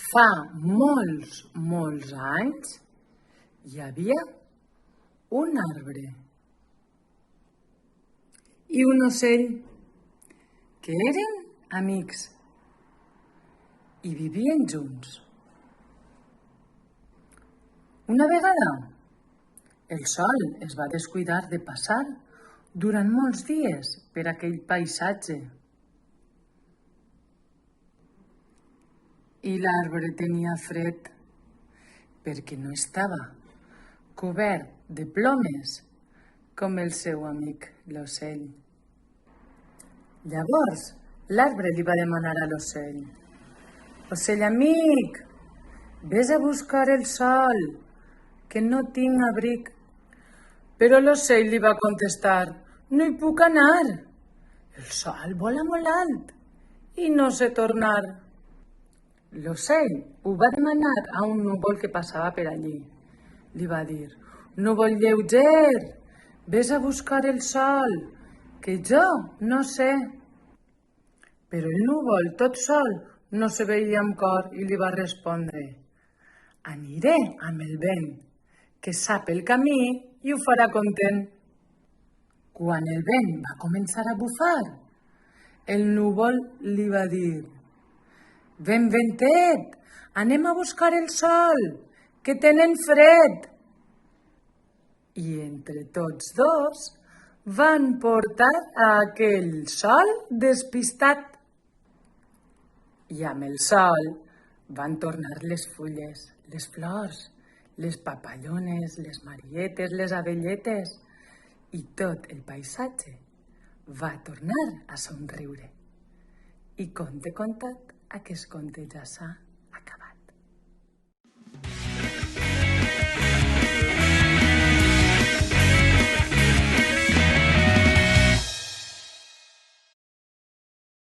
Fa molts anys hi havia un arbre i un ocell que eren amics i vivien junts. Una vegada, el sol es va descuidar de passar durant molts dies per aquell paisatge i l'arbre tenia fred perquè no estava cobert de plomes com el seu amic l'ocell. Llavors l'arbre li va demanar a l'ocell: «Ocell amic, vés a buscar el sol, que no tinc abric». Però l'ocell li va contestar: «No hi puc anar, el sol vola molt alt i no sé tornar». L'ocell ho va demanar a un núvol que passava per allí. Li va dir: «Núvol lleuger, vés a buscar el sol, que jo no sé». Però el núvol, tot sol, no se veia amb cor i li va respondre: «Aniré amb el vent, que sap el camí i ho farà content». Quan el vent va començar a bufar, el núvol li va dir: «Vent, ventet, anem a buscar el sol, que tenen fred». I entre tots dos van portar a aquell sol despistat. I amb el sol van tornar les fulles, les flors, les papallones, les marietes, les abelletes, i tot el paisatge va tornar a somriure. I conte contat, aquest conte ja s'ha